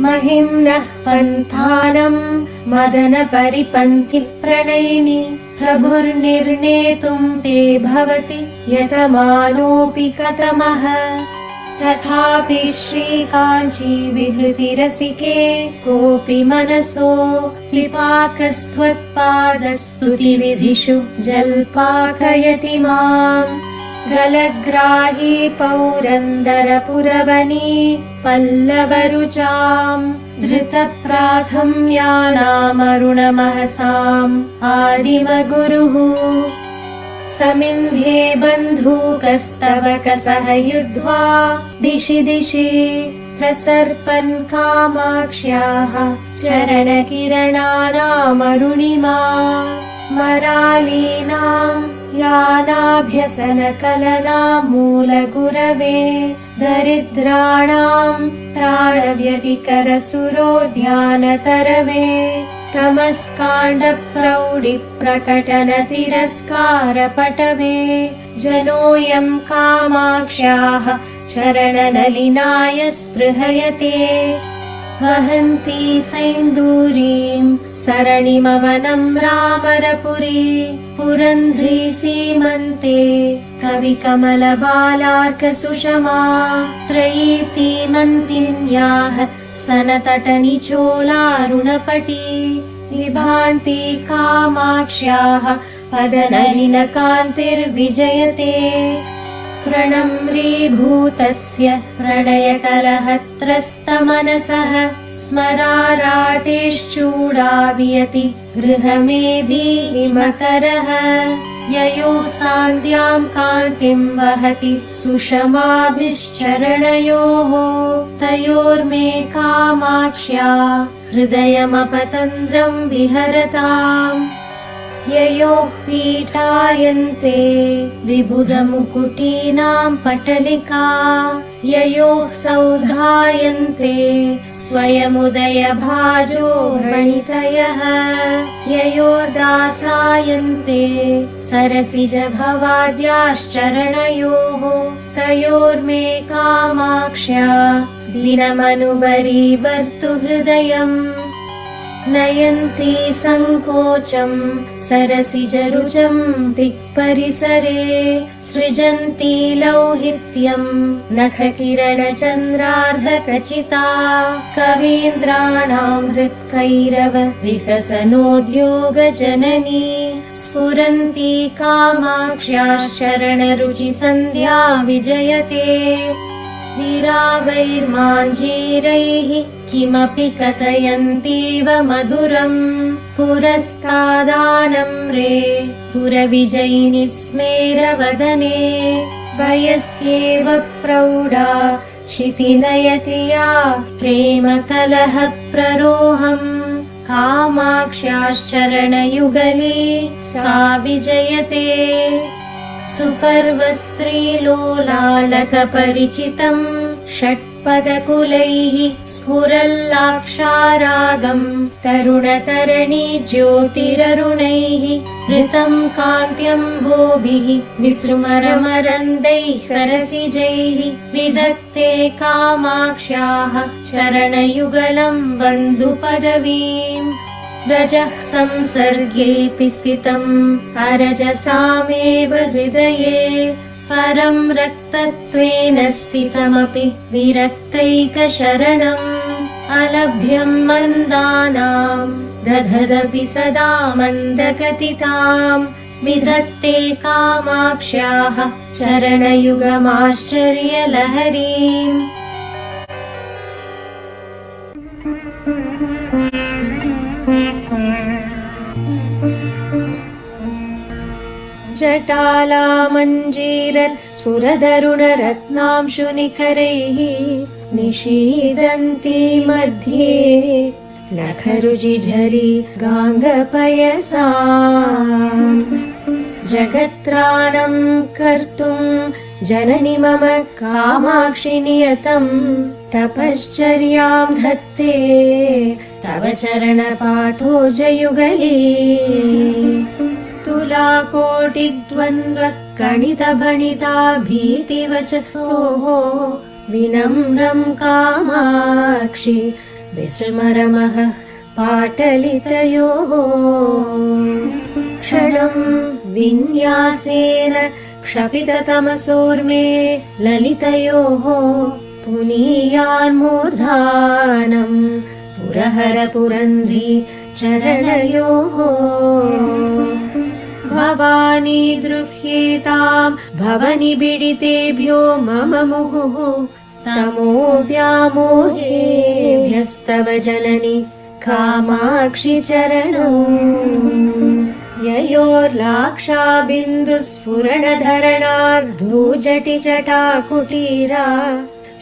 महिम्नः पन्थानं मदनपरिपन्थि प्रणयिनि प्रभुर्निर्णेतुं ते भवति यतमानोऽपि कतमः। तथापि श्रीकाञ्ची विहृतिरसिके कोऽपि मनसो विपाकस्त्वत्पादस्तुतिविधिषु जल्पाकयति माम्। गलग्राही पौरन्दरपुरवनी पल्लवरुचाम् धृतप्राथं यानामरुणमहसाम् आदिमगुरुः। समिन्धे बन्धूकस्तवकसह युद्ध्वा दिशि दिशि प्रसर्पन् कामाक्ष्याः चरणकिरणानामरुणिमा। मरालीनाम् यानाभ्यसनकलनामूलगुरवे दरिद्राणाम् त्राणव्यभिकरसुरोद्यानतरवे तमस्काण्डप्रौढिप्रकटनतिरस्कारपटवे जनोऽयं कामाक्ष्याः चरणनलिनाय स्पृहयते। वहन्ती सैन्दूरीं सरणिमवनं रामरपुरी पुरन्ध्री सीमन्ते कविकमलबालार्कसुषमा त्रयी सीमन्तिन्याः स्तनतटनिचोलारुणपटी विभान्ति कामाक्ष्याः पदनलिनकान्तिर्विजयते। प्रणम्रीभूतस्य प्रणयकलहत्रस्तमनसः स्मरारातेश्चूडावियति गृहमेधीमकरः ययोः सान्द्यां कान्तिं वहति सुषमाभिश्चरणयोः तयोर्मे कामाक्ष्या हृदयमपतन्द्रं विहरताम्। ययोः पीठायन्ते विबुधमुकुटीनां पटलिका ययोः सौधायन्ते स्वयमुदयभाजो वणितयः ययोर्दासायन्ते सरसिजभवाद्याश्चरणयोः तयोर्मे कामाक्ष्या दिनमनुबरीवर्तु हृदयम्। नयन्ती सङ्कोचं सरसिजरुचं दिक्परिसरे सृजन्ती लौहित्यं नखकिरणचन्द्रार्धकचिता कवीन्द्राणां हृत्कैरव विकसनोद्योगजननी स्फुरन्ती कामाक्ष्याश्चरणरुचिसन्ध्या विजयते। वीरावैर्माञ्जीरैः किमपि कथयन्तीव मधुरम् पुरस्तादानम्रे पुरविजयिनि स्मेरवदने वयस्येव प्रौढा क्षितिनयति या प्रेमकलहप्ररोहम् कामाक्ष्याश्चरणयुगली सा विजयते। सुपर्वस्त्रीलोलालकपरिचितं षट्पदकुलैः स्फुरल्लाक्षारागं तरुणतरणि ज्योतिररुणैः हृतं कान्त्यम्भोभिः विसृमरमरन्दैः सरसिजैः विधत्ते कामाक्ष्याः चरणयुगलं बन्धुपदवीम्। रजः संसर्गेऽपि स्थितम् अरजसामेव हृदये परं रक्तत्वेन स्थितमपि विरक्तैकशरणम् अलभ्यं मन्दानां दधदपि सदा मन्दगतिताम् विधत्ते कामाक्ष्याः चरणयुगमाश्चर्यलहरीम्। जटालामञ्जीरस्फुरदरुणरत्नांशुनिखरैः निशीदन्ती मध्ये नखरुचिझरी गाङ्गपयसाम् जगत्राणं कर्तुं जननि मम कामाक्षि नियतं तपश्चर्यां धत्ते तव चरणपाथोजयुगली तुलाकोटिद्वन्द्वकणितभणिता भीतिवचसोः विनम्रं कामाक्षि विस्मरमः पाटलितयोः क्षणं विन्यासेन क्षपिततमसोर्मे ललितयोः पुनीयान्मूर्धानं पुरहर पुरन्ध्री चरणयोः भवानी दृह्येतां भवनि बिडितेभ्यो मम मुहुः तमो व्यामोहेभ्यस्तव जननि कामाक्षि चरणौ ययोर्लाक्षाबिन्दुस्फुरणधरणार्धूजटिजटाकुटीरा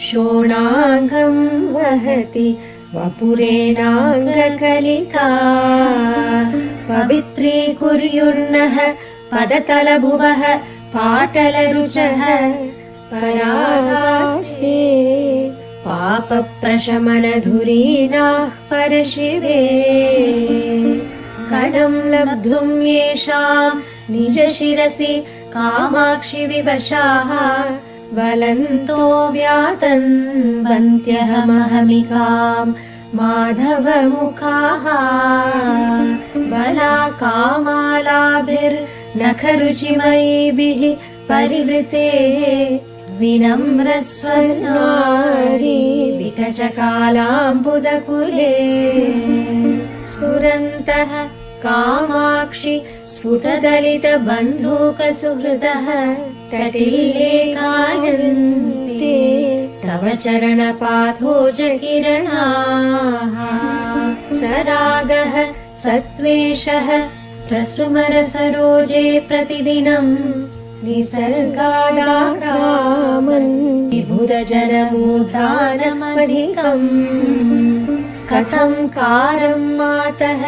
शोणाङ्गं वहति वपुरेणाङ्गकलिका पवित्रीकुर्युर्नः पदतलभुवः पाटलरुचः परागास्ते पापप्रशमनधुरीणाः परशिवे कणं लब्धुं येषां निजशिरसि कामाक्षि विवशाः वलन्तो व्यातन्वन्त्यहमहमिकां माधवमुखाः बलाकामालाभिर्नखरुचिमयीभिः परिवृते विनम्रस्वनारी विकचकालाम्बुदकुले स्फुरन्तः कामाक्षि स्फुटदलितबन्धूकसुहृदः तटिल्लेखायन्ते तव चरणपाथोजकिरणाः सरागः सत्त्वेषः प्रसृमरसरोजे प्रतिदिनं निसर्गादाक्रामन् विभुरजनमूर्धानमधिकम् कथं कारं मातः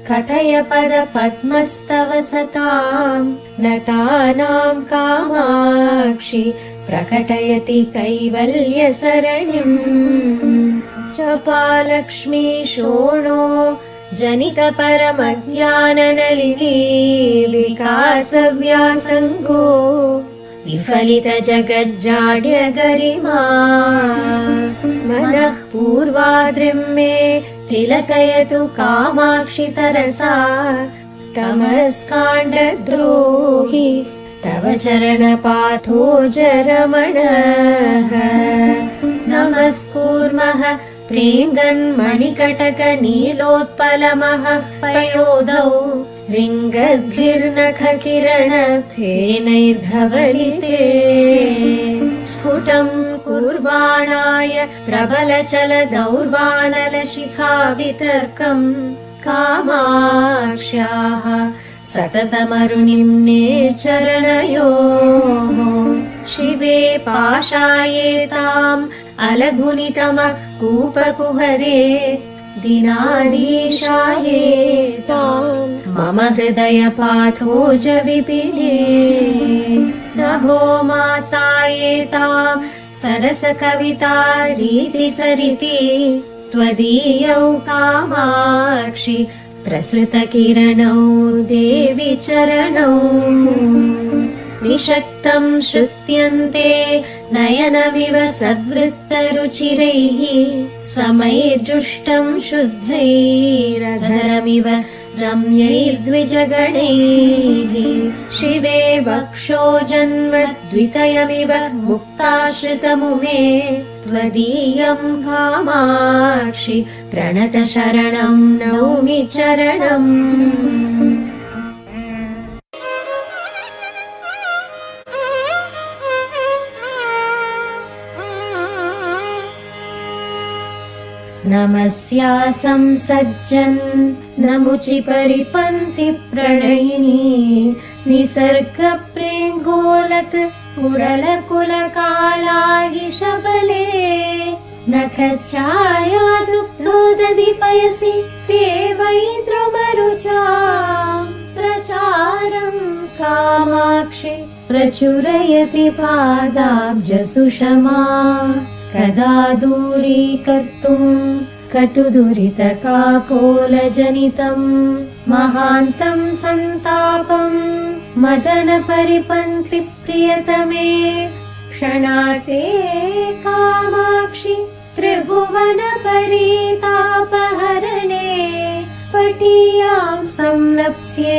कथय पदपद्मस्तव सतां नतानां कामाक्षि प्रकटयति कैवल्यसरणिम् जपालक्ष्मी शोणो जनितपरमज्ञाननलिनी विकासव्यासङ्गो विफलितजगज्जाड्यगरिमा मनः पूर्वाद्रिं मे तिलकयतु कामाक्षि तरसा तमस्काण्डद्रोहि तव चरणपाथोजरमणः नमस्कुर्मः प्रेङ्गन्मणिकटकनीलोत्पलमः पयोधौ रिङ्गद्भिर्नखकिरणफेनैर्धवलिते स्फुटं कुर्वाणाय प्रबलचलदौर्वानलशिखावितर्कं कामाक्ष्याः सततमरुणिम्ने चरणयोः शिवे पाशायेताम् अलघुनितमः कूपकुहरे दिनाधीशायेताम् मम हृदयपाथोज विपिने नभो मासायेताम् सरसकविता रीतिसरिति त्वदीयौ कामाक्षि प्रसृतकिरणौ देवि चरणौ निशक्तं श्रुत्यन्ते नयनमिव सद्वृत्तरुचिरैः समैर्जुष्टं शुद्धैरधरमिव रम्यैर्द्विजगणैः शिवे वक्षो जन्मद्वितयमिव मुक्ताश्रितमुमे त्वदीयं कामाक्षि प्रणतशरणं नौमि चरणम् नमस्यासं सज्जन् नमुचि परिपन्थि प्रणयिनी निसर्गप्रेङ्गोलत् पुरलकुलकालाहि शबले नखच्छाया दुग्धो दधिपयसि ते वै द्रुमरुचां प्रचारं कामाक्षि प्रचुरयति पादाब्जसुषमा कदा दूरीकर्तुं कटुदुरितकाकोलजनितं महान्तं सन्तापं मदनपरिपन्थि प्रियतमे क्षणाते कामाक्षि त्रिभुवन क्षणपरितापहरणे पटीयां संलप्स्ये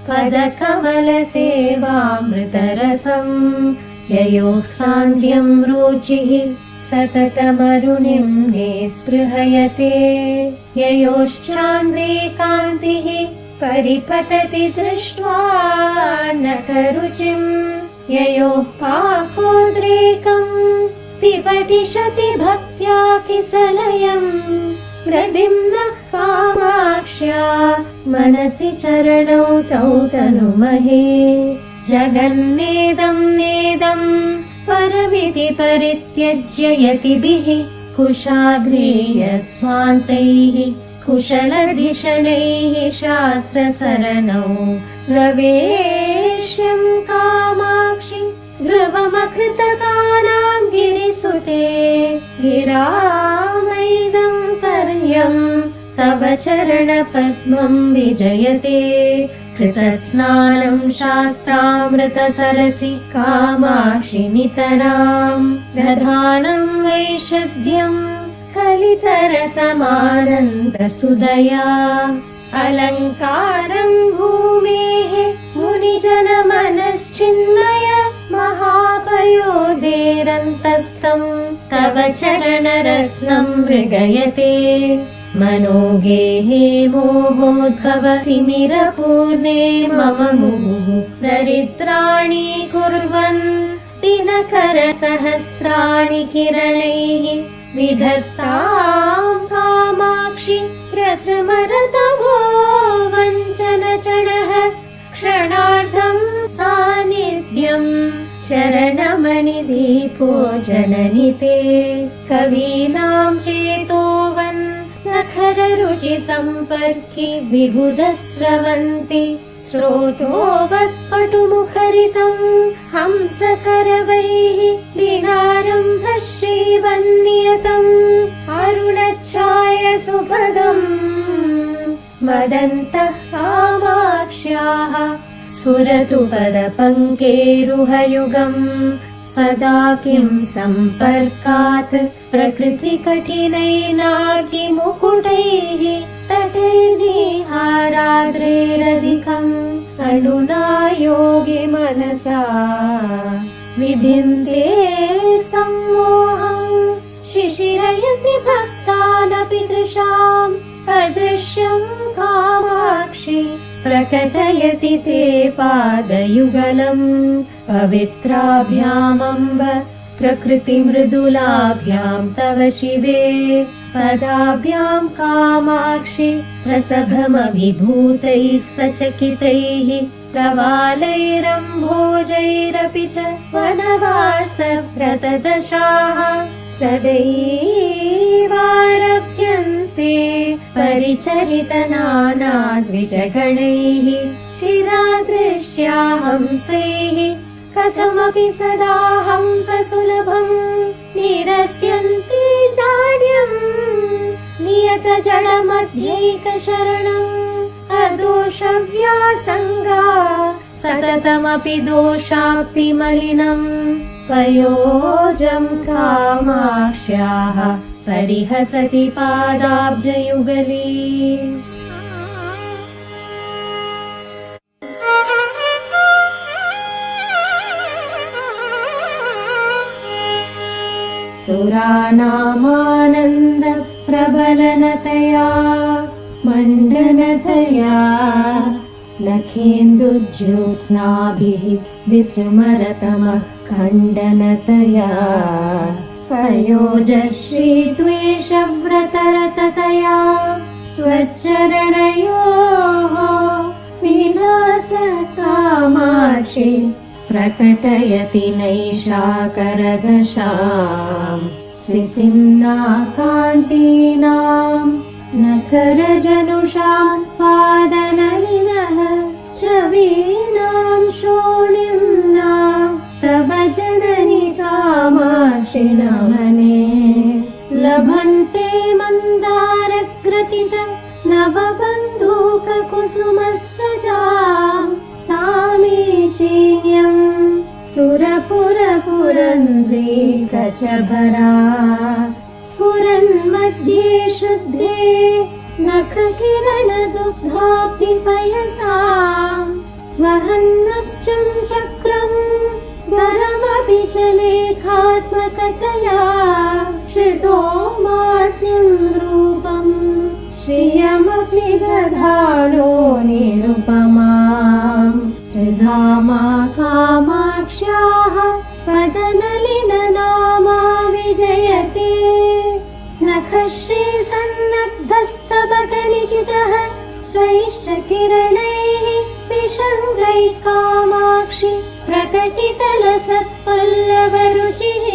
पदकमलसेवामृतरसं ययोः सान्ध्यं रुचिः सततमरुणिं निःस्पृहयते ययोश्चान्द्रे कान्तिः परिपतति दृष्ट्वा नखरुचिं ययोः पाकोद्रेकं पिपठिषति भक्त्या किसलयम् प्रद्युम्नः कामाक्ष्या मनसि चरणौ तौ तनुमहे जगन्नेदं नेदं परमिति परित्यज्य यतिभिः कुशाग्रेयस्वान्तैः कुशलधिषणैः शास्त्रसरणौ प्रवेश्यं कामाक्षि ध्रुवमकृतकानां गिरिसुते गिरामैदं पर्यं तव चरणपद्मं विजयते कृतस्नानं शास्त्रामृतसरसि कामाक्षि नितरां दधानं वैशद्यं कलितरसमानन्दसुदया अलङ्कारं भूमेः मुनिजनमनश्चिन्मय महापयोधेरन्तस्तं तव चरणरत्नं मृगयते मनोगेहे मोहोद्भवतिमिरपूर्णे मम मुहुः दरिद्राणि कुर्वन् दिनकरसहस्राणि किरणैः विधत्तां कामाक्षि प्रसृमरतमो वञ्चनचणः क्षणार्धं सान्निध्यं चरणमणिदीपो जननि ते कवीनां चेतोवन् नखररुचि सम्पर्कि विबुधस्रवन्ति स्रोतोवत्पटुमुखरितं हंसकरवैः दिनारम्भ श्रीवन्नियतम् अरुणच्छाय सुभगम् मदन्तः कामाक्ष्याः स्फुरतु पदपङ्केरुहयुगम् सदा किं सम्पर्कात् प्रकृतिकठिनैनार्तिमुकुटैः तटैर्निहाराद्रेरधिकम् अणुना योगि मनसा विभिन्ते सम्मोहम् शिशिरयति भक्तानपि दृशाम् अदृश्यं कामाक्षि प्रकटयति ते पादयुगलम् पवित्राभ्यामम्ब प्रकृतिमृदुलाभ्यां तव शिवे पदाभ्यां कामाक्षि प्रसभमभिभूतैः सचकितैः प्रवालैरम्भोजैरपि च वनवासव्रतदशाः सदैवारभ्यन्ते परिचरितनानाद्विजगणैः चिरादृश्या हंसैः कथमपि सदा हंससुलभम् निरस्यन्ति जाड्यम् नियतजडमध्यैकशरणम् अदोषव्यासङ्गा सततमपि दोषाप्तिमलिनम् पयोजं कामाक्ष्याः परिहसति पादाब्जयुगली सुरानामानन्द प्रबलनतया मण्डनतया नखेन्दुज्योत्स्नाभिः विस्मरतमः खण्डनतया पयोजश्रीद्वेषव्रतरततया त्वच्चरणयोः विलास कामाक्षि प्रकटयति नैषाकरदशां सितिं नाकान्तीनां नखरजनुषां पादनलिनः चवीनां शोणिम्ना तव जननि कामाक्षि नमने लभन्ते मन्दारग्रथित नवबन्धूककुसुमस्रजां सामीचीन्यं सुरपुरपुरन्द्रीकचभरा स्फुरन्मध्य शुद्धे नखकिरणदुग्धाब्धिपयसा वहन्नब्जं चक्रं दरमपि च लेखात्मकतया श्रितो मात्स्यं रूपं श्रियमपि दधानो निरुपमां हृधामा कामाक्ष्याः पदनलिननामा विजयते नखश्रीसन्नद्धस्तबकनिचितः स्वैश्च किरणैः विशङ्गैः कामाक्षि प्रकटितलसत्पल्लवरुचिः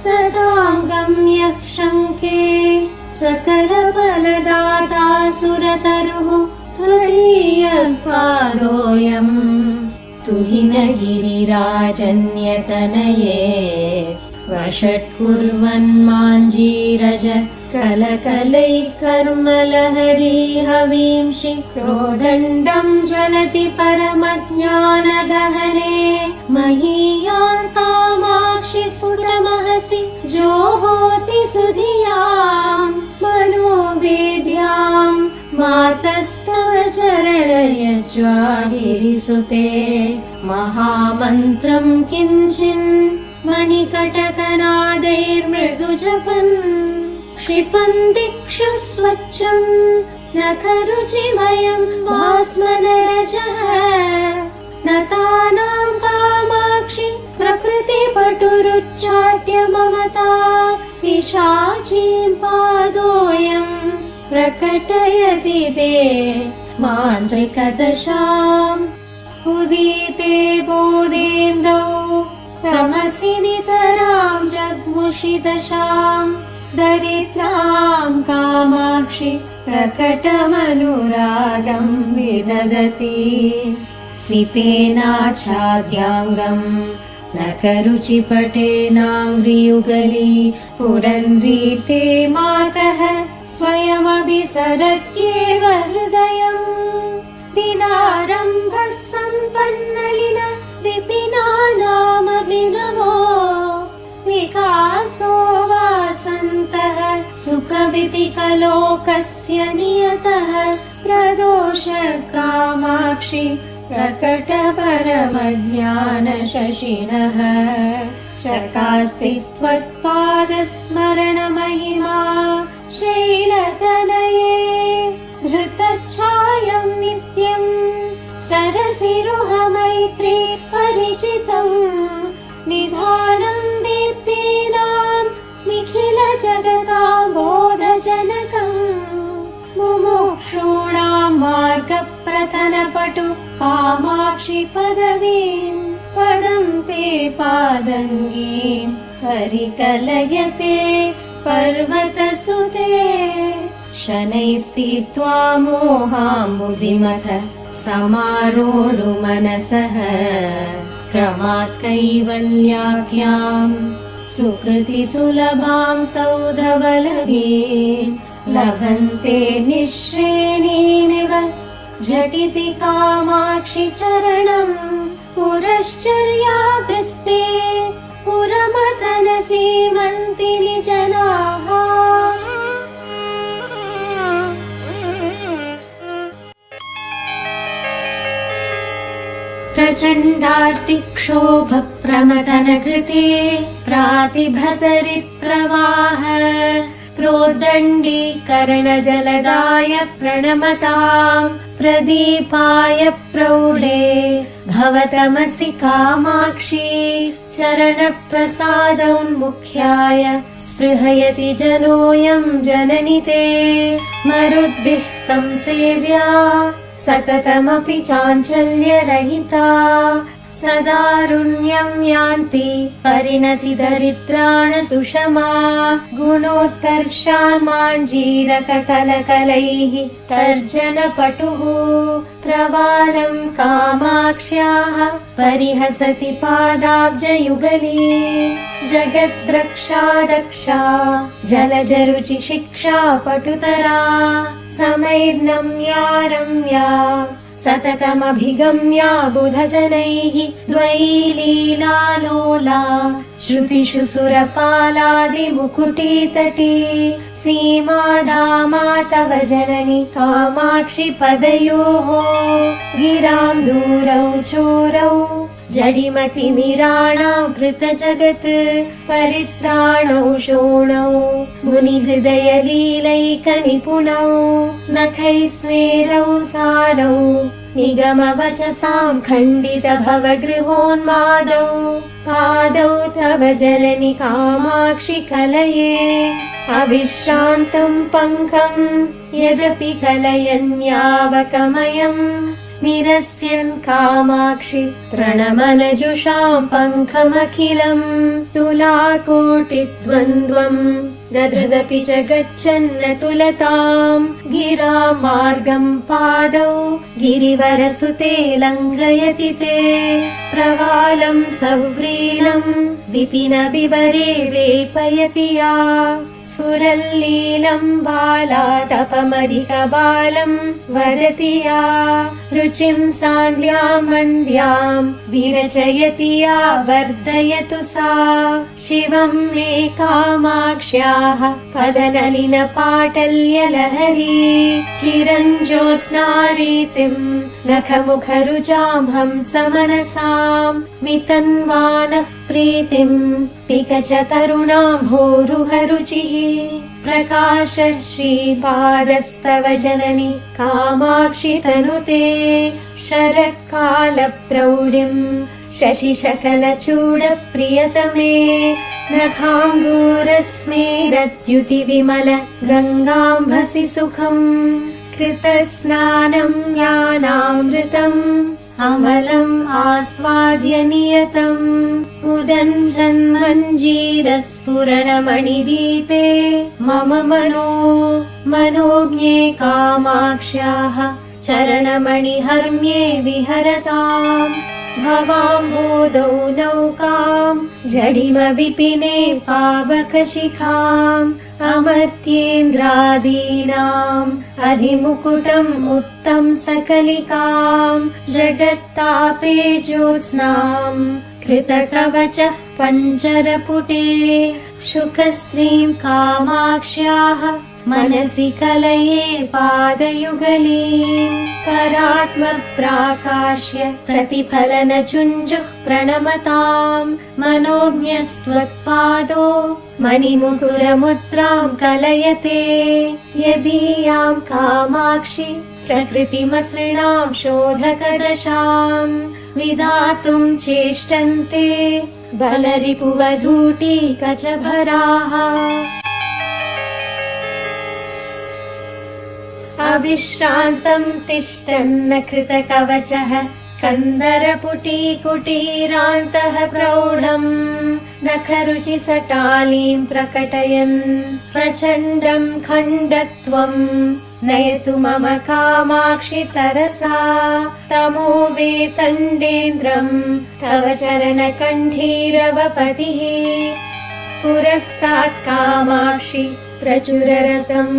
सदाङ्गं यः शङ्के सकलफलदाता सुरतरुः त्वदीयपादोऽयं तुहिनगिरिराजन्यतनये वषट्कुर्वन्माञ्जीरज कलकलैः कर्मलहरी हवींषि क्रोदण्डं ज्वलति परमज्ञानदहने महीयां कामाक्षि स्फुटमहसि जोहोति सुधियां मनोवेद्यां मातस्तव चरणयज्वागिरिसुते महामन्त्रं किञ्चिन् मणिकटकनादैर्मृदुजपन् क्षिपन्दिक्षु स्वच्छं नखरुचिमयं भास्वनरजः नतानां कामाक्षि प्रकृतिपटुरुच्चाट्य ममता पिशाचीं पादोऽयं प्रकटयति ते मान्त्रिकदशाम् उदीते बोधेन्दौ तमसि नितरां जग्मुषि दशां दरिद्रां कामाक्षि प्रकटमनुरागं विदधति सितेनाच्छाद्याङ्गं नखरुचिपटेनाङ्घ्रियुगली पुरन्ध्रीते मातः स्वयमभिसरत्येव हृदयम् दिनारम्भः सम्पन्नलिन विपिनानामभिनवो विकासो वासन्तः सुखविदिकलोकस्य नियतः प्रदोष कामाक्षि प्रकटपरमज्ञानशशिनः चकास्ति त्वत्पादस्मरणमहिमा शैलतनये धृतच्छायं नित्यं सरसिरुहमैत्री परिचितं निधानं दीप्तीनां निखिलजगतां बोधजनकं मुमुक्षूणां मार्गप्रथनपटु कामाक्षि पदवीं पदं ते पादङ्गीं परिकलयते पर्वतसुते शनैस्तीर्त्वा मोहाम्बुधिमथ समारोढु मनसः क्रमात् कैवल्याख्यां सुकृति सुलभां सौधवलभीं लभन्ते निःश्रेणीमिव झटिति कामाक्षि चरणं पुरश्चर्याभिस्ते पुरमथन सीमन्ति जनाः प्रचण्डार्तिक्षोभप्रमथन कृते प्रातिभसरित्प्रवाह प्रोद्दण्डीकरणजलदाय प्रणमतां प्रदीपाय प्रौढे भवतमसि कामाक्षी चरणप्रसादोन्मुख्याय स्पृहयति जनोऽयं जननि ते मरुद्भिः संसेव्या सततमपि चाञ्चल्यरहिता सदारुण्यं यान्ति परिणति दरिद्राण सुषमा गुणोत्कर्षान् माञ्जीरककलकलैः तर्जनपटुः प्रवालं कामाक्ष्याः परिहसति पादाब्जयुगली जगद्रक्षा रक्षा जलजरुचि शिक्षा पटुतरा समैर्नम्या रम्या सततमभिगम्या बुधजनैः द्वैलीलालोला श्रुतिषु सुरपालादिमुकुटीतटी सीमाधामा तव जननि कामाक्षि पदयोः गिरां दूरौ चोरौ जडिमतिमिराणां कृतजगत् परित्राणौ शोणौ मुनिहृदयलीलैकनिपुणौ नखैस्मेरौ सारौ निगमवचसां खण्डितभवगृहोन्मादौ पादौ तव जननि कामाक्षि कलये अविश्रान्तं पङ्कं यदपि कलयन्यावकमयम् निरस्यन् कामाक्षि प्रणमनजुषां पङ्खमखिलम् तुलाकोटिद्वन्द्वम् दधदपि च गच्छन्न तुलतां गिरामार्गं पादौ गिरिवरसुते लङ्घयति ते प्रवालं सव्रीलं विपिनविवरे वेपयति या स्फुरल्लीलं बालाटपमधिकबालं वदति या रुचिं सान्द्यां मन्द्यां विरचयति या वर्धयतु सा शिवं मे कामाक्ष्याः पदनलिनपाटल्यलहरी किरञ्जोत्स्नारीतिं नखमुखरुचां हंसमनसां वितन्वानः प्रीतिं पिकच तरुणां भोरुहरुचिः प्रकाशश्रीपादस्तव जननि कामाक्षि तनुते शरत्कालप्रौढिं शशिशकलचूडप्रियतमे नखाङ्गूरस्मेरद्युतिविमल गङ्गाम्भसि सुखम् कृतस्नानं ज्ञानामृतम् अमलम् आस्वाद्य नियतम् उदञ्जन्मञ्जीरस्फुरणमणिदीपे मम मनोज्ञे कामाक्ष्याः चरणमणिहर्म्ये विहरताम् भवाम्बोधौ नौकां जडिमविपिने पावकशिखाम् अमर्त्येन्द्रादीनाम् अधिमुकुटम् उत्तं सकलिकां जगत्तापे ज्योत्स्नां कृतकवचः पञ्जरपुटे शुकस्त्रीं कामाक्ष्याः मनसि कलये पादयुगलीं परात्मप्राकाश्य प्रतिफलनचुञ्जुः प्रणमतां मनोज्ञस्त्वत्पादो मणिमुकुरमुद्रां कलयते यदीयां कामाक्षि प्रकृतिमसृणां शोधकदशां विधातुं चेष्टन्ते बलरिपुवधूटीकचभराः अविश्रान्तं तिष्ठन्न कृतकवचः कन्दरपुटीकुटीरान्तः प्रौढम् नखरुचिसटालीं प्रकटयन् प्रचण्डं खण्डत्वं नयतु मम कामाक्षि तरसा तमो वेतण्डेन्द्रं तव चरणकण्ठीरवपतिः पुरस्तात् कामाक्षि प्रचुररसम्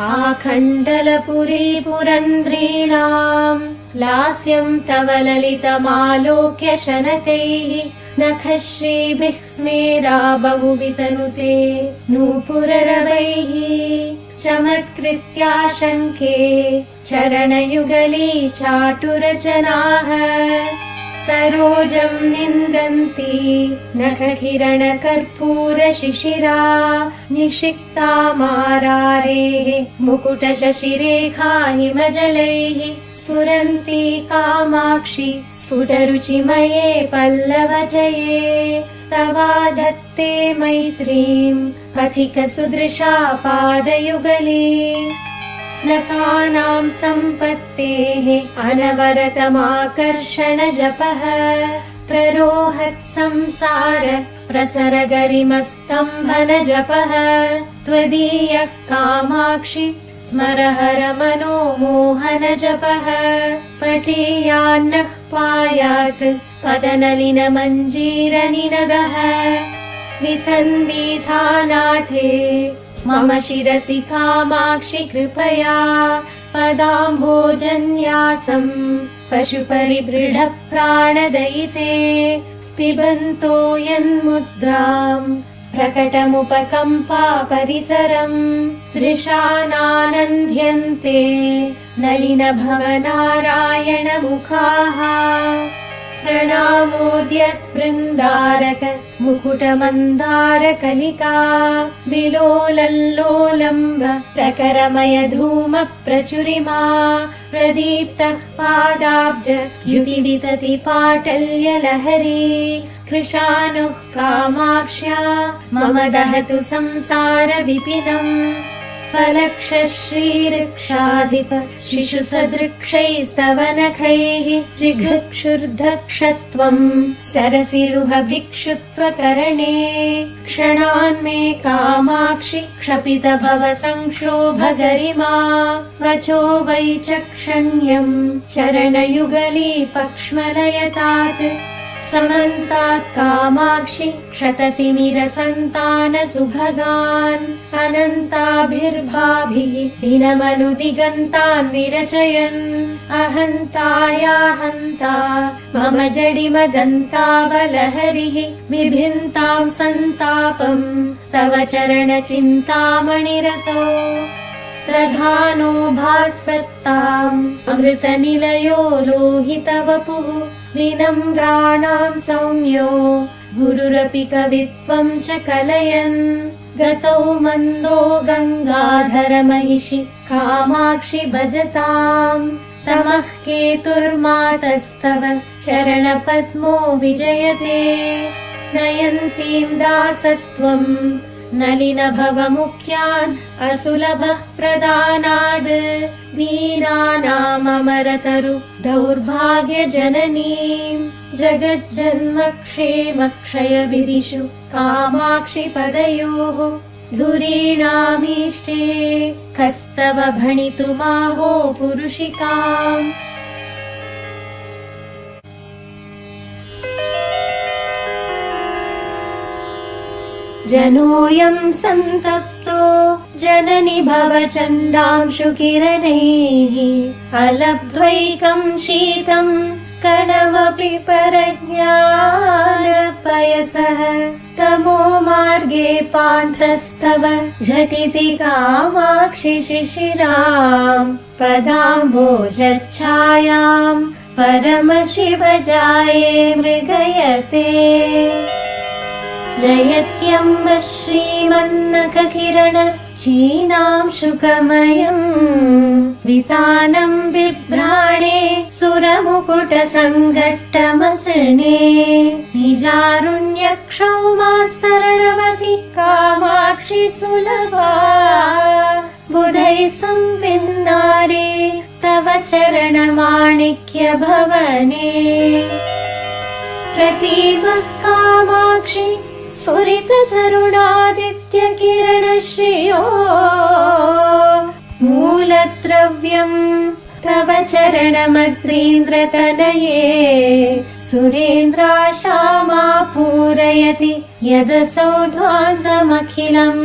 आखण्डलपुरी पुरन्ध्रीणाम् लास्यं तव ललितमालोक्य शनकैः नखश्रीभिः स्मेरा बहुवितनुते नूपुररवैः चमत्कृत्याशङ्के चरणयुगली चाटुरचनाः सरोजं निन्दन्ति नखकिरणकर्पूरशिशिरा निषिक्ता मारारेः मुकुटशशिरेखा हिमजलैः स्फुरन्ति कामाक्षि स्फुटरुचिमये पल्लवजये तवा धत्ते मैत्रीं पथिकसुदृशा पादयुगली नतानां सम्पत्तेः अनवरतमाकर्षणजपः प्ररोहत् संसार प्रसरगरिमस्तम्भनजपः त्वदीयः कामाक्षि स्मरहर मनोमोहनजपः पठेयान्नः पायात् पदनलिनमञ्जीरनिनदः वितन्वीथानाथे मम शिरसि कामाक्षि कृपया पदाम्भोजन्यासं पशुपरिबृढः प्राणदयिते पिबन्तो यन्मुद्रां प्रकटमुपकम्पा परिसरम् दृशानानन्द्यन्ते नलिनभवनारायणमुखाः प्रणामोद्यत् बृन्दारक मुकुटमन्दारकलिका विलोलल्लोलम्ब प्रकरमय धूम प्रचुरिमा प्रदीप्तः पादाब्ज द्युतिवितति पाटल्यलहरी कृशानुः कामाक्ष्या मम दहतु संसार विपिनम् फलक्षश्रीरक्षाधिप शिशुसदृक्षैस्तव नखैः जिघृक्षुर्धक्षत्वम् सरसिरुह भिक्षुत्वकरणे क्षणान्मे कामाक्षि क्षपित भव संक्षोभगरिमा वचो वैचक्षण्यम् चरणयुगली पक्ष्मलयतात् समन्तात् कामाक्षि क्षततिमिरसन्तानसुभगान् अनन्ताभिर्भाभिः दिनमनुदिगन्तान् विरचयन् अहन्तायाहन्ता मम जडिमदन्तावलहरिः विभिन्तां सन्तापम् तव चरणचिन्तामणिरसो प्रधानो भास्वत्ताम् अमृतनिलयो लोहितवपुः विनम्राणां सौम्यो गुरुरपि कवित्वं च कलयन् गतौ मन्दो गङ्गाधरमहिषि कामाक्षि भजताम् तमः केतुर्मातस्तव चरणपद्मो विजयते नयन्तीं दासत्वम् नलिनभवमुख्यान् असुलभः प्रदानाद् दीनानाममरतरु दौर्भाग्यजननीं जगज्जन्मक्षेमक्षयविदिषु कामाक्षि पदयोः धुरीणामीष्टे कस्तव भणितुमाहो पुरुषिकाम् जनोऽयं सन्तप्तो जननि भवचण्डांशुकिरणैः अलब्ध्वैकं शीतं कणमपि परज्ञानपयसः तमो मार्गे पान्थस्तव झटिति कामाक्षि शिशिरां पदाम्भोजच्छायां परमशिवजाये मृगयते जयत्यम्ब श्रीमन्नखकिरण चीनांशुकमयम् वितानं बिभ्राणे सुरमुकुटसङ्घट्टमसृणे निजारुण्यक्षौमास्तरणवति कामाक्षि सुलभा बुधैः संविन्दारे तव चरणमाणिक्यभवने प्रतीमः कामाक्षि स्फुरित तरुणादित्यकिरणश्रियो मूलद्रव्यम् तव चरणमद्रीन्द्रतनये सुरेन्द्राशामा पूरयति यदसौध्वान्तमखिलम्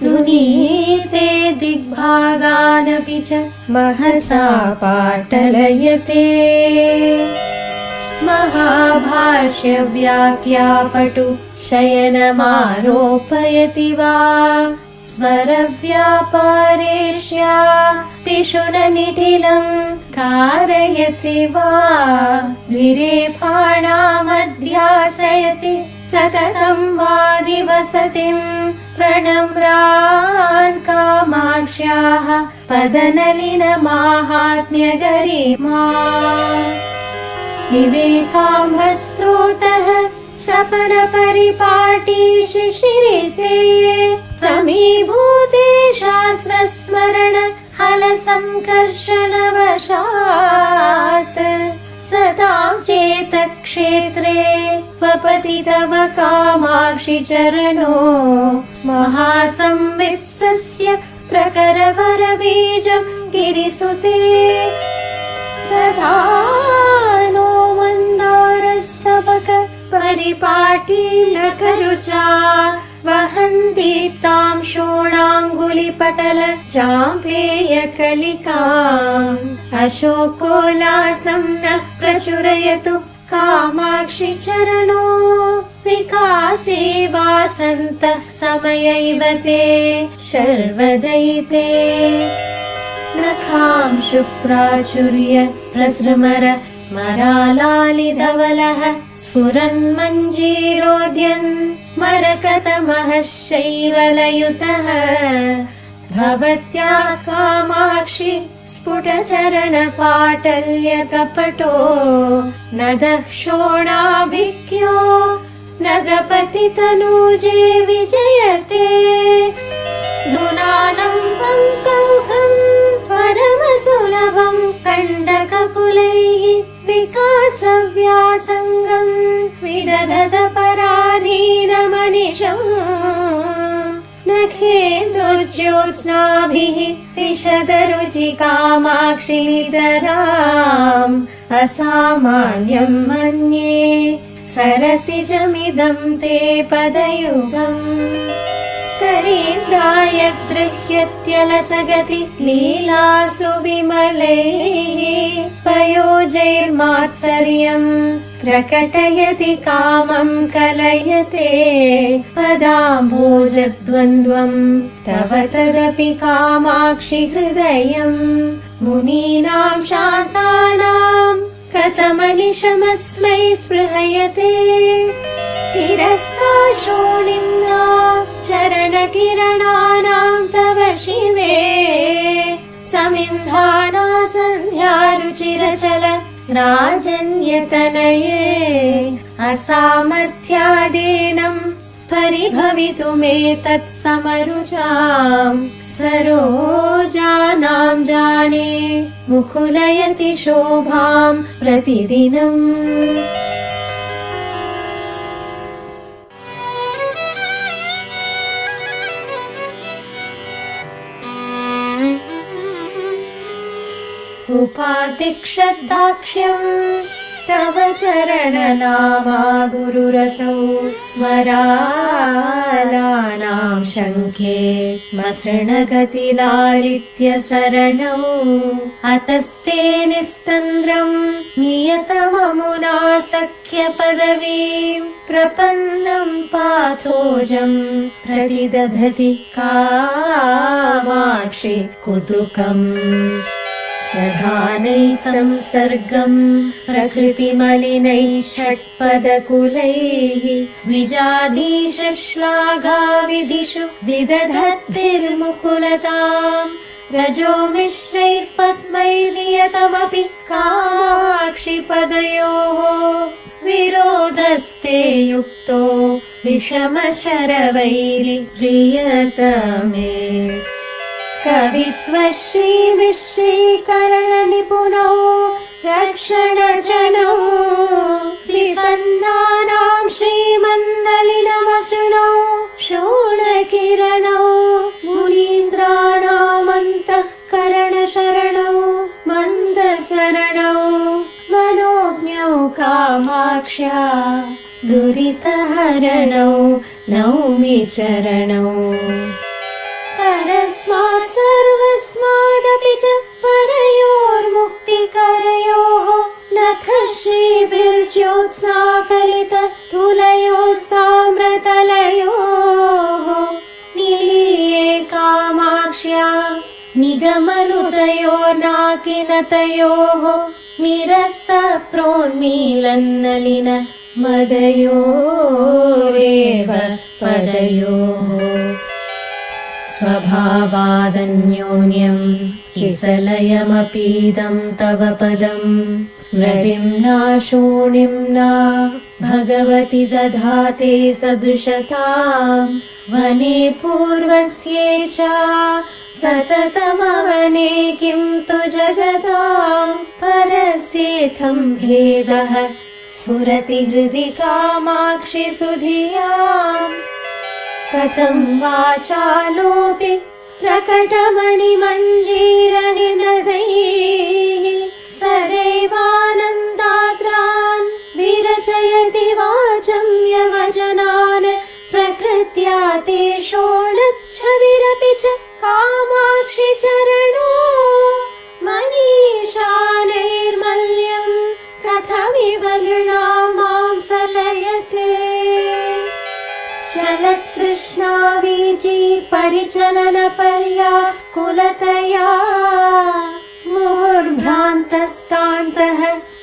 धुनीते दिग्भागानपि च महसा पाटलयते महाभाष्यव्याख्यापटु शयनमारोपयति वा स्मरव्यापारेष्या पिशुननिटिलं कारयति वा द्विरेफाणामध्यासयति सततं वादिवसतिं प्रणम्रान् कामाक्ष्याः पदनलिनमाहात्म्यगरिमा विवेकाम्भस्त्रोतः सपनपरिपाटी शिशिरिते समीभूते शास्त्रस्मरण हलसङ्कर्षणवशात् सदां चेतक्षेत्रे वपति तव कामाक्षि चरणो महासंवित्सस्य प्रकरवरबीजं गिरिसुते तथा नो मन्दारस्तबक परिपाटीलकरुचा वहन् दीप्तां शोणाङ्गुलीं धूलिपटल चाम्पेयकलिकाम् अशोकोल्लासं नः प्रचुरयतु कामाक्षि चरणो विकासे वासन्तः समयैव ते शर्वदयिते नखां शुप्राचुर्य प्रसृमर मरालालिधवलः स्फुरन्मञ्जीरोद्यन् मरकतमः शैवलयुतः भवत्या कामाक्षि स्फुटचरणपाटल्यकपटो न दक्षोणाभिक्यो नगपतितनूजे विजयते धुनानं पङ्कौघं परमसुलभं कण्डककुलैः विकासव्यासङ्गं विदधत पराधीनमनिशम् नखेन्दुज्योत्स्नाभिः विशदरुचिकामाक्षिलितराम् असामान्यं मन्ये सरसिजमिदं ते पदयुगम् करीन्द्राय गृह्यत्यलसगति लीलासु विमलैः पयोजैर्मात्सर्यं प्रकटयति कामं कलयते पदाम्भोजद्वन्द्वं तव तदपि कामाक्षि हृदयं मुनीनां शान्तानां कथमनिशमस्मै स्पृहयते तिरस्ता शोणिम्ना चरणकिरणानां तव शिवे समिन्धाना सन्ध्यारुचिरचल राजन्यतनये असामर्थ्यादेनं परिभवितुमेतत्समरुचां सरोजानां जाने मुकुलयति शोभां प्रतिदिनम् उपातिक्षद्दाक्ष्यं तव चरणनामा गुरुरसौ मरालानां शङ्खे मसृणगतिलालित्य शरणौ अतस्ते निस्तन्द्रं नियतममुना सख्यपदवीं प्रपन्नं पाथोजं प्रतिदधति कामाक्षि कुतुकम् प्रधानैः संसर्गं प्रकृतिमलिनैः षट्पदकुलैः द्विजाधीशश्लाघाविधिषु विदधद्भिर्मुकुलताम् रजो मिश्रैः पद्मैः नियतमपि कामाक्षिपदयोः विरोधस्ते युक्तो विषमशरवैरिप्रियतमे कवित्वश्रीमिश्रीकरणनिपुणौ रक्षणजनौ विपन्नानां श्रीमन्नलिनमसृणौ शोणकिरणौ मुनीन्द्राणामन्तःकरणशरणौ मन्दसरणौ मनोज्ञौ कामाक्ष्या दुरितहरणौ नौमि चरणौ परस्मात् सर्वस्मादपि च परयोर्मुक्तिकरयोः नखश्रीभिर्ज्योत्स्नाकलित तुलयोस्ताम्रतलयोः निलीये कामाक्ष्या निगमनुदयोर्नाकिनतयोः निरस्तप्रोन्मीलन्नलिन मदयोरेव पदयोः स्वभावादन्योन्यं किसलयमपीदं तव पदं रतिं नाशोणिम्ना भगवति दधाते सदृशतां वने पूर्वस्ये च सततमवने किं तु जगतां परस्येथं भेदः स्फुरति हृदि कामाक्षि सुधियाम् कथं वाचालोऽपि प्रकटमणिमञ्जीरनिनदैः सदैवानन्दाद्रान् विरचयति वाचं यवजनान् प्रकृत्या याते षोडच्छविरपि च कामाक्षि चरणो मनीषा नैर्मल्यं कथमिव नृणामां सलयते चलत्कृष्णा वीची परिचलन पर्याकुलतया मुहुर्भ्रान्तस्तान्तः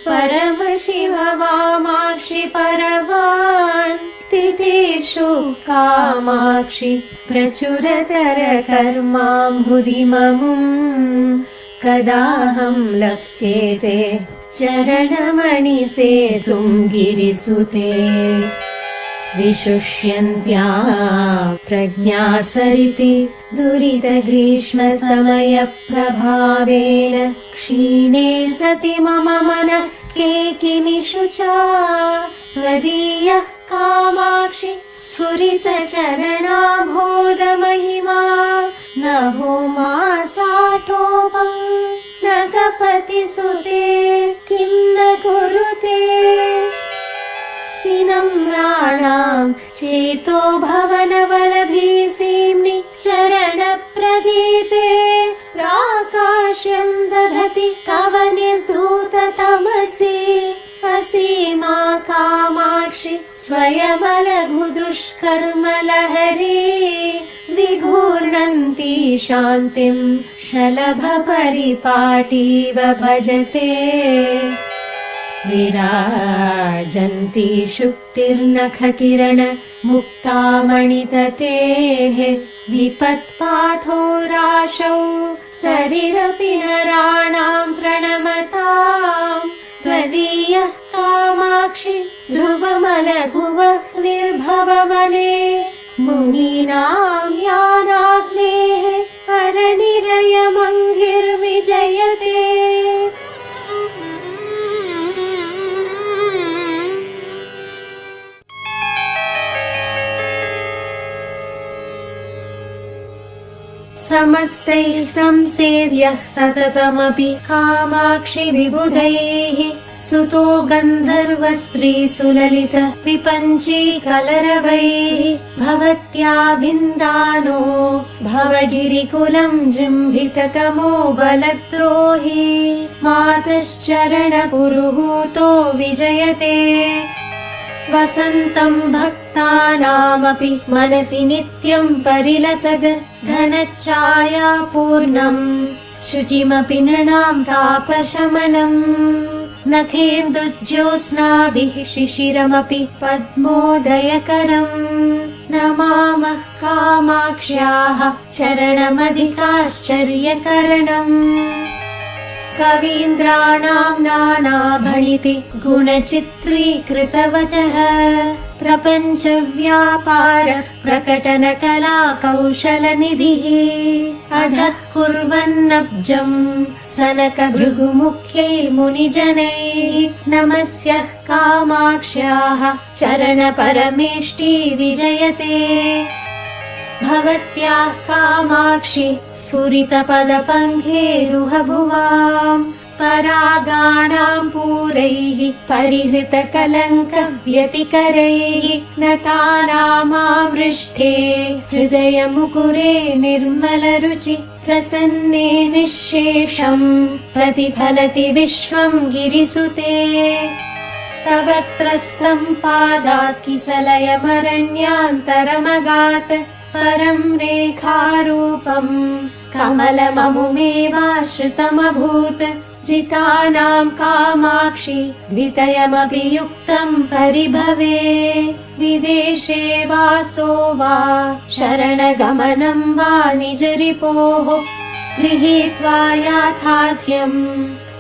परमशिव वामाक्षि परवान् तितिषु कामाक्षि प्रचुरतर कर्माम्भुधिममुम् कदाहं लप्स्येते चरणमणिसेतुं गिरिसुते विशुष्यन्त्या प्रज्ञासरिति दुरितग्रीष्मसमयप्रभावेण क्षीणे सति मम मनः केकिनिषुचा त्वदीयः कामाक्षि स्फुरितचरणाम्भोधमहिमा न भूमासाटोपम् न कपतिसुते किं न कुरुते विनम्राणां चेतो भवनवलभीसीम्नि चरणप्रदीपे प्राकाश्यं दधति तव निर्धूततमसि असीमा कामाक्षि स्वयमलघुदुष्कर्मलहरी विघूर्णन्ती शान्तिं शलभपरिपाटीव भजते विराजन्ती शुक्तिर्नखकिरण मुक्तामणिततेः विपत्पाथो राशौ तरिरपि नराणां प्रणमताम् त्वदीयः कामाक्षि ध्रुवमलघुवह्निर्भववने मुनीनां यानाग्नेः परनिरयमङ्घिर्विजयते समस्तैः संसेव्यः सततमपि कामाक्षि विबुधैः स्तुतो गन्धर्वस्त्रीसुललित विपञ्ची कलरवैः भवत्या भिन्दानो भवगिरिकुलं जृम्भिततमो बलद्रोही मातश्चरणपुरुहूतो विजयते वसन्तं भक्तानामपि मनसि नित्यं परिलसद् धनच्छाया पूर्णं शुचिमपि नृणां तापशमनम् नखेन्दुज्योत्स्नाभिः शिशिरमपि पद्मोदयकरम् नमामः कामाक्ष्याः चरणमधिकाश्चर्यकरणम् कवीन्द्राणां नानाभणिति गुणचित्रीकृतवचः प्रपञ्चव्यापार प्रकटनकला कौशलनिधिः अधः कुर्वन्नब्जं सनकभृगुमुख्यैर्मुनिजनैः नमस्यः कामाक्ष्याः चरणपरमेष्टि विजयते भवत्याः कामाक्षि स्फुरितपदपङ्खेरुहभुवाम् परागाणां पूरैः परिहृतकलङ्कव्यतिकरैः नतानामावृष्टे हृदयमुकुरे निर्मलरुचि प्रसन्ने निःशेषं प्रतिफलति विश्वं गिरिसुते तव त्रस्तं पादात् किसलयमरण्यान्तरमगात् परं रेखारूपं कमलममुमेवाश्रितमभूत् जितानां कामाक्षि द्वितयमपि युक्तं परिभवे विदेशे वासो वा शरणगमनं वा निजरिपोः गृहीत्वा याथार्थ्यं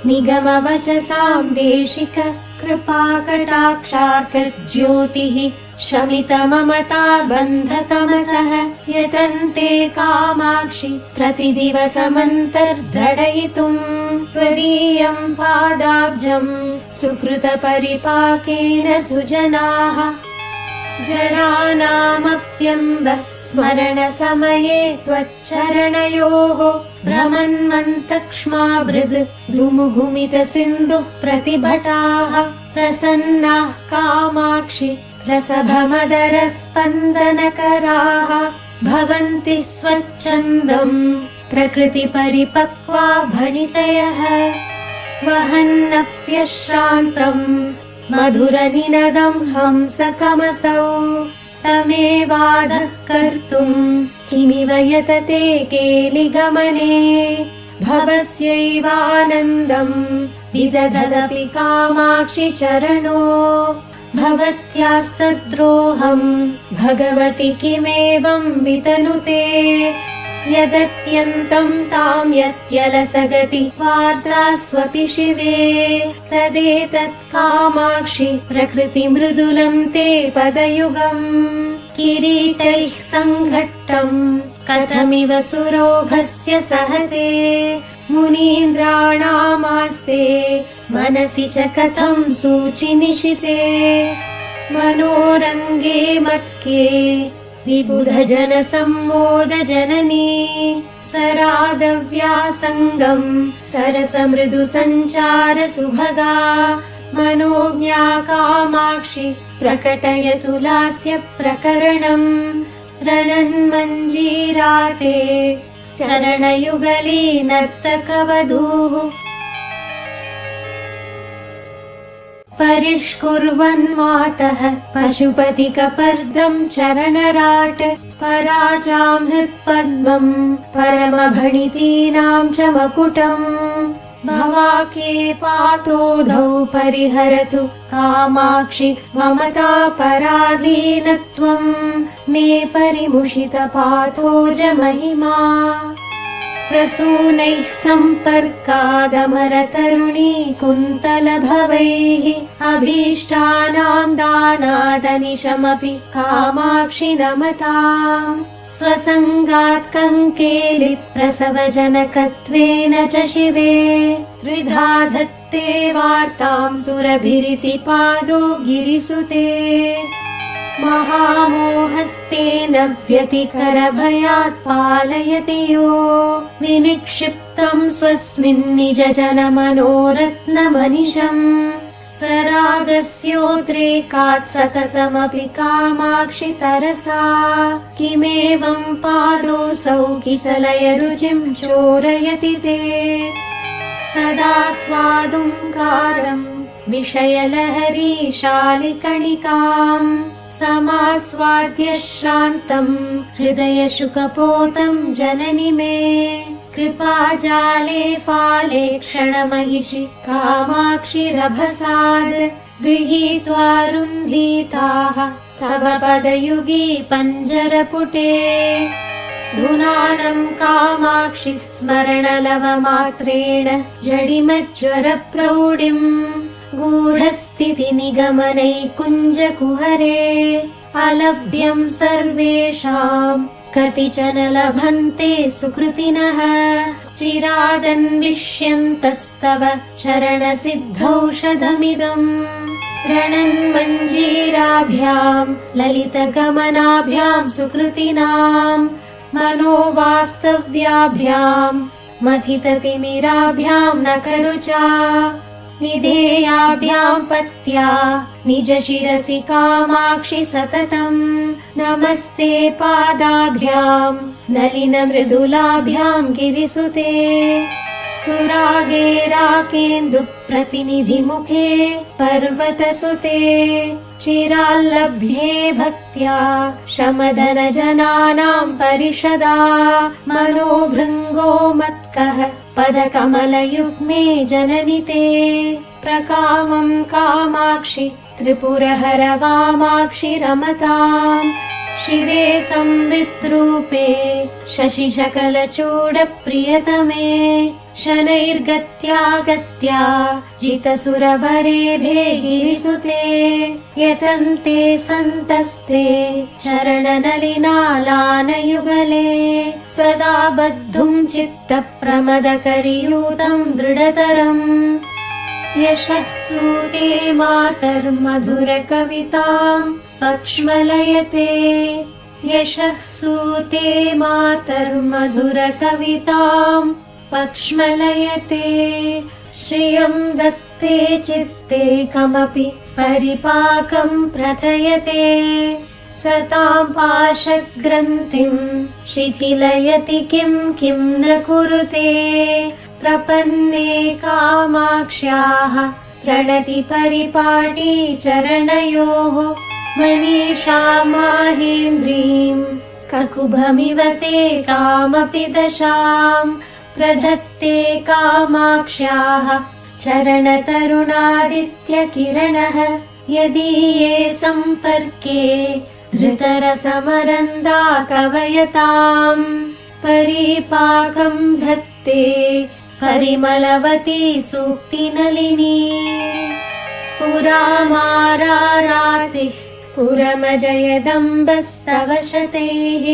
निगमवचसां देशिक कृपाकटाक्षार्कज्योतिः शमितममता बन्धतमसः यतन्ते कामाक्षि प्रतिदिवसमन्तर्दृढयितुं त्वदीयं पादाब्जं सुकृतपरिपाकेन सुजनाः जडानामप्यम्ब स्मरणसमये त्वच्चरणयोः भ्रमन्मन्तक्ष्माभृद् धुमुघुमितसिन्धुः प्रतिभटाः प्रसन्नाः कामाक्षि रसभमदरस्पन्दनकराः भवन्ति स्वच्छन्दम् प्रकृतिपरिपक्वा भणितयः वहन्नप्यश्रान्तम् मधुरनिनदम् हंसकमसौ तमेवाधः कर्तुम् किमिव यतते केलिगमने भवस्यैवानन्दम् विदधदपि कामाक्षि चरणो भवत्यास्तद्रोहम् भगवति किमेवं वितनुते यदत्यन्तम् ताम् यत्यलसगति वार्तास्वपि शिवे तदेतत् कामाक्षि प्रकृतिमृदुलम् ते पदयुगम् किरीटैः सङ्घट्टम् कथमिव सुरोघस्य सहते मुनीन्द्राणामास्ते मनसि च कथं सूचिनिशिते मनोरङ्गे मत्के विबुधजनसम्मोदजननी सरादव्यासङ्गम् सरसमृदुसञ्चारसुभगा मनोज्ञा कामाक्षि प्रकटयतु लास्य प्रकरणम् रणन्मञ्जीराते चरणयुगली नर्तकवधूः परिष्कुर्वन्मातः पशुपतिकपर्दम् चरणराट पराजामृत्पद्मम् परमभणितीनाम् च मकुटम् भवाके पातोधौ परिहरतु कामाक्षि ममता पराधीनत्वम् मे परिमुषितपाथोज महिमा प्रसूनैः सम्पर्कादमरतरुणी कुन्तलभवैः अभीष्टानाम् दानादनिशमपि कामाक्षि नमताम् स्वसङ्गात् कङ्केलि प्रसवजनकत्वेन च शिवे त्रिधा धत्ते वार्ताम् सुरभिरिति पादो गिरिसुते महामोहस्तेन व्यतिकरभयात् पालयति यो विनिक्षिप्तम् स्वस्मिन् निज जनमनोरत्नमनिशम् सरागस्योद्रेकात् सततमपि कामाक्षि तरसा किमेवम् पादोऽसौ किसलयरुचिम् चोरयति ते सदा स्वादुङ्कारम् विषयलहरी शालिकणिकाम् समास्वाद्य श्रान्तम् हृदयशुकपोतम् जननि मे कृपाजाले फाले क्षणमहिषि कामाक्षिरभसाद् गृहीत्वा रुन्धीताः तव पदयुगी पञ्जरपुटे धुनानम् कामाक्षि स्मरणलवमात्रेण जडिमज्वरप्रौढिम् गूढस्थितिनिगमनैकुञ्जकुहरे अलभ्यम् सर्वेषाम् कतिचन लभन्ते सुकृतिनः चिरादन्विष्यन्तस्तव चरणसिद्धौषधमिदम् रणन्मञ्जीराभ्याम् ललितगमनाभ्याम् सुकृतिनाम् मनोवास्तव्याभ्याम् मथिततिमिराभ्याम् न करुचा विधेयाभ्याम् पत्या निज शिरसि कामाक्षि सततम् नमस्ते पादाभ्याम् नलिन मृदुलाभ्याम् गिरिसुते सुरागे राकेन्दु प्रतिनिधिमुखे पर्वतसुते चिराल्लभ्ये भक्त्या शमदन जनानाम् परिषदा मनोभृङ्गो मत्कः पदकमलयुग्मे जननि ते प्रकामम् कामाक्षि त्रिपुरहर वामाक्षि रमताम् शिवे संविद्रूपे शशिशकलचूडप्रियतमे शनैर्गत्या गत्या जितसुरवरेभे गिरिसुते यतन्ते सन्तस्ते चरणनलिनालानयुगले सदा बद्धुम् चित्तप्रमदकरियूतम् दृढतरम् यशः सूते मातर्मधुरकविताम् पक्ष्मलयते यशः सूते मातर्मधुरकविताम् पक्ष्मलयते श्रियं दत्ते चित्ते कमपि परिपाकं प्रथयते सतां पाशग्रन्थिं शिथिलयति किं न कुरुते प्रपन्ने कामाक्ष्याः प्रणति परिपाटी चरणयोः मनीषा माहेन्द्रीं ककुभमिव ते कामपि दशां प्रधत्ते कामाक्ष्याः चरणतरुणादित्यकिरणः यदीये सम्पर्के धृतरसमरन्दा कवयताम् परिपाकं धत्ते परिमलवती सूक्तिनलिनी पुरामारारातिः पुरमजयदम्बस्तव शतैः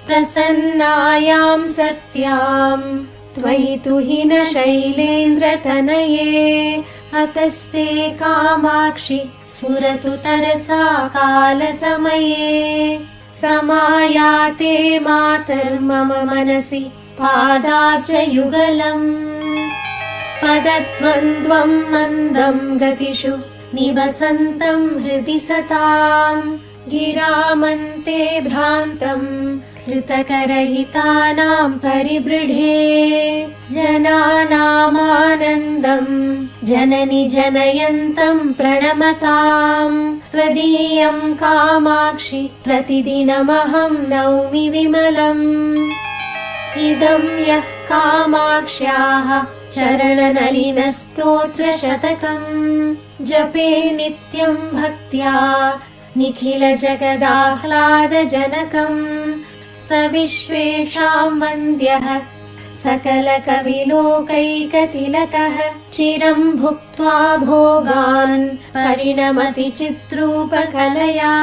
प्रसन्नायां सत्यां त्वयि तु हि न शैलेन्द्रतनये अतस्ते कामाक्षि स्फुरतु तरसा कालसमये समायाते मातर्मम मनसि पादाब्जयुगलम् पदद्वन्द्वं मन्दं गतिषु निवसन्तं हृदि सतां गिरामन्ते भ्रान्तं कृतकरहितानां परिबृढे जनानामानन्दं जननि जनयन्तं प्रणमतां त्वदीयं कामाक्षि प्रतिदिनमहं नौमि विमलम् इदं यः कामाक्ष्याः चरणनलिनस्तोत्रशतकम् जपे नित्यं भक्त्या निखिल जगदाह्लादजनकम् स विश्वेषां वन्द्यः सकलकविलोकैकतिलकः चिरं भुक्त्वा भोगान् परिणमति चित्रूपकलया